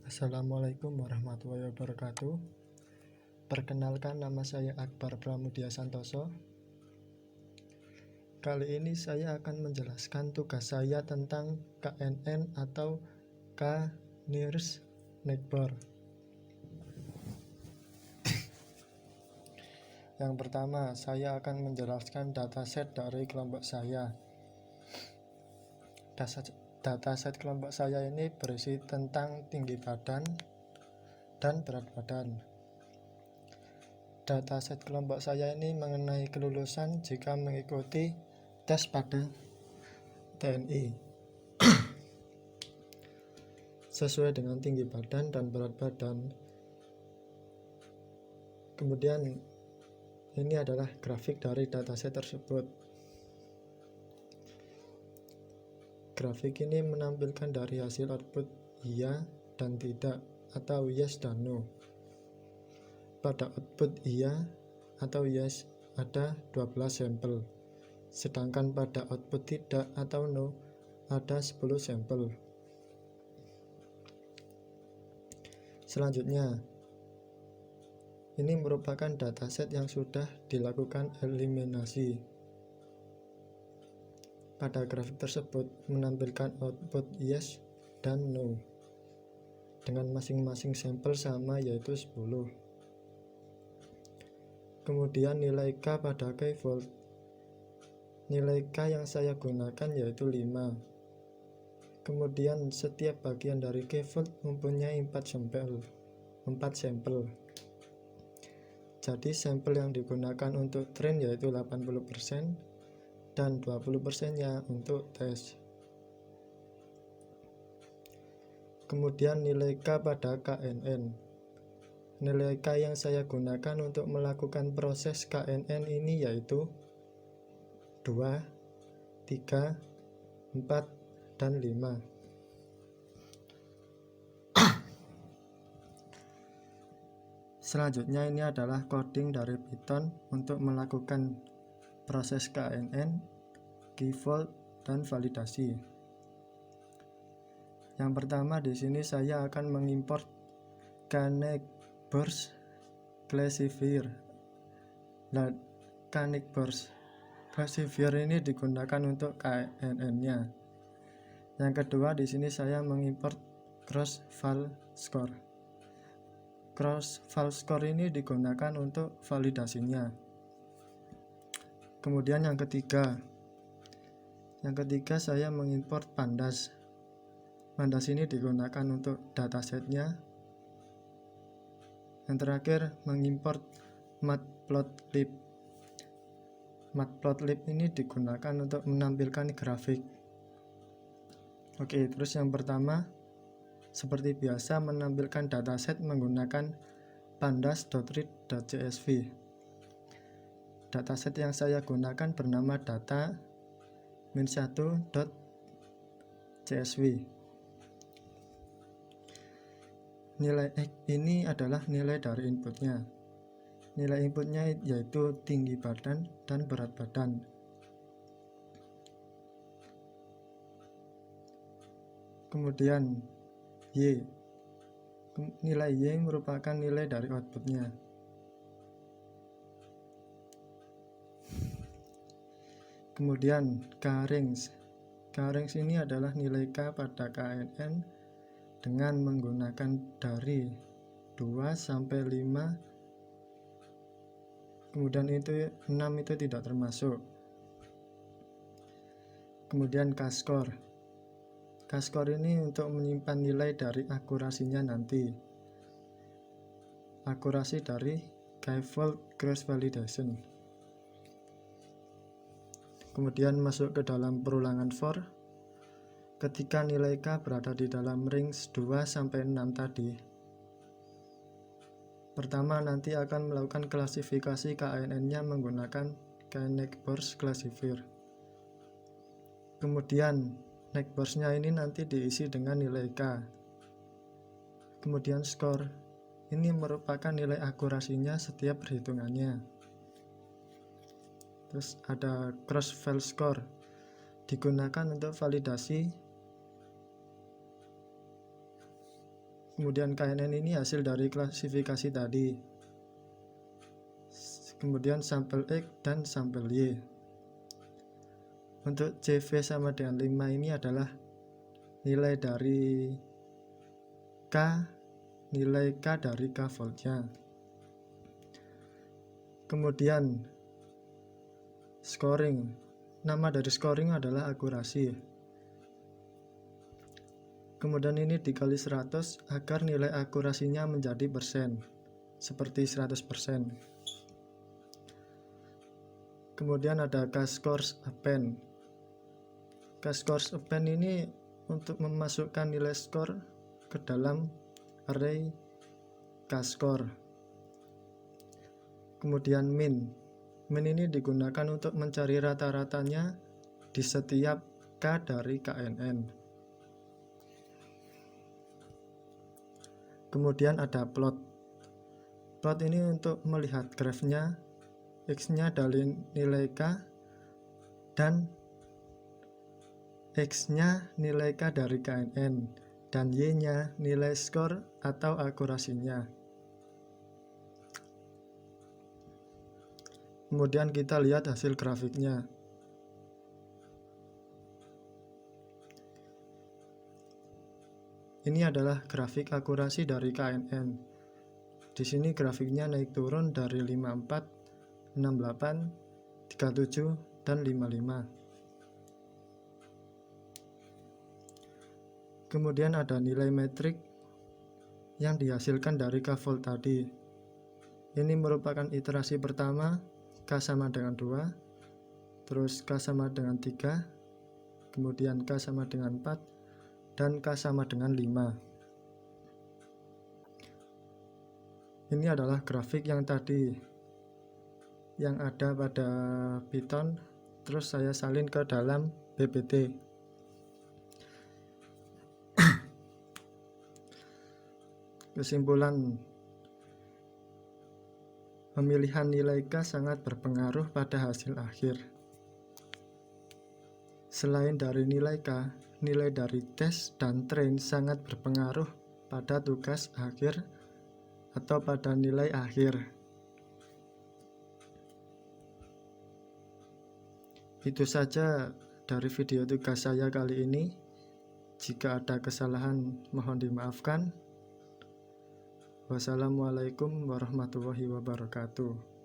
Assalamualaikum warahmatullahi wabarakatuh. Perkenalkan, nama saya Akbar Pramudia Santoso. Kali ini saya akan menjelaskan tugas saya tentang KNN atau K-Nearest Neighbor. Yang pertama, saya akan menjelaskan dataset dari kelompok saya. Dataset kelompok saya ini berisi tentang tinggi badan dan berat badan. Dataset kelompok saya ini mengenai kelulusan jika mengikuti tes pada TNI sesuai dengan tinggi badan dan berat badan. Kemudian ini adalah grafik dari dataset tersebut. Grafik ini menampilkan dari hasil output iya dan tidak atau yes dan no. Pada output iya atau yes ada 12 sampel, sedangkan pada output tidak atau no ada 10 sampel. Selanjutnya, ini merupakan dataset yang sudah dilakukan eliminasi. Pada grafik tersebut menampilkan output yes dan no dengan masing-masing sampel sama, yaitu 10. Kemudian nilai K pada K-volt. Nilai K yang saya gunakan yaitu 5. Kemudian setiap bagian dari K-volt mempunyai 4 sampel. Jadi sampel yang digunakan untuk train yaitu 80% dan 20%-nya untuk tes. Kemudian nilai K pada KNN. Nilai K yang saya gunakan untuk melakukan proses KNN ini yaitu 2, 3, 4, dan 5. Selanjutnya ini adalah coding dari Python untuk melakukan proses KNN, key-vault, dan validasi. Yang pertama di sini saya akan mengimport K-Neighbors Classifier. Nah, K-Neighbors Classifier ini digunakan untuk KNN-nya. Yang kedua di sini saya mengimport Cross-Val Score. Cross-Val Score ini digunakan untuk validasinya. Kemudian yang ketiga saya mengimport Pandas. Pandas ini digunakan untuk datasetnya. Yang terakhir mengimport Matplotlib. Matplotlib ini digunakan untuk menampilkan grafik. Oke, terus yang pertama seperti biasa menampilkan dataset menggunakan pandas.read.csv. Dataset yang saya gunakan bernama data-1.csv. Nilai X ini adalah nilai dari inputnya. Nilai inputnya yaitu tinggi badan dan berat badan. Kemudian Y. Nilai Y merupakan nilai dari outputnya. Kemudian K-range. K-range ini adalah nilai K pada KNN dengan menggunakan dari 2 sampai 5. Kemudian itu 6 itu tidak termasuk. Kemudian K-score. K-score ini untuk menyimpan nilai dari akurasinya nanti. Akurasi dari K-vault cross validation. Kemudian masuk ke dalam perulangan for. Ketika nilai K berada di dalam range 2 sampai 6 tadi. Pertama nanti akan melakukan klasifikasi KNN-nya menggunakan K-Neighbors Classifier. Kemudian neighbors-nya ini nanti diisi dengan nilai K. Kemudian score. Ini merupakan nilai akurasinya setiap perhitungannya. Terus ada Cross-Val Score. Digunakan untuk validasi Kemudian KNN ini hasil dari klasifikasi tadi. Kemudian sampel X dan sampel Y. Untuk CV sama dengan 5 ini adalah nilai dari K, nilai K dari K voltnya. Kemudian scoring. Nama dari scoring adalah akurasi. Kemudian ini dikali 100 agar nilai akurasinya menjadi persen, seperti 100%. Kemudian ada K-scores append. K-scores append ini untuk memasukkan nilai skor ke dalam array K-score. Kemudian min. Min ini digunakan untuk mencari rata-ratanya di setiap K dari KNN. Kemudian ada plot. Plot ini untuk melihat grafnya, X-nya dari nilai K dan X-nya nilai K dari KNN dan Y-nya nilai skor atau akurasinya. Kemudian kita lihat hasil grafiknya. Ini adalah grafik akurasi dari KNN. Di sini grafiknya naik turun dari 54, 68, 37, dan 55. Kemudian ada nilai metrik yang dihasilkan dari K volt tadi. Ini merupakan iterasi pertama, K sama dengan 2, terus K sama dengan 3, kemudian K sama dengan 4, dan K sama dengan 5. Ini adalah grafik yang tadi yang ada pada Python, terus saya salin ke dalam PPT. Kesimpulan, pemilihan nilai K sangat berpengaruh pada hasil akhir. Selain dari nilai K, nilai dari tes dan train sangat berpengaruh pada tugas akhir atau pada nilai akhir. Itu saja dari video tugas saya kali ini. Jika ada kesalahan mohon dimaafkan. Wassalamualaikum warahmatullahi wabarakatuh.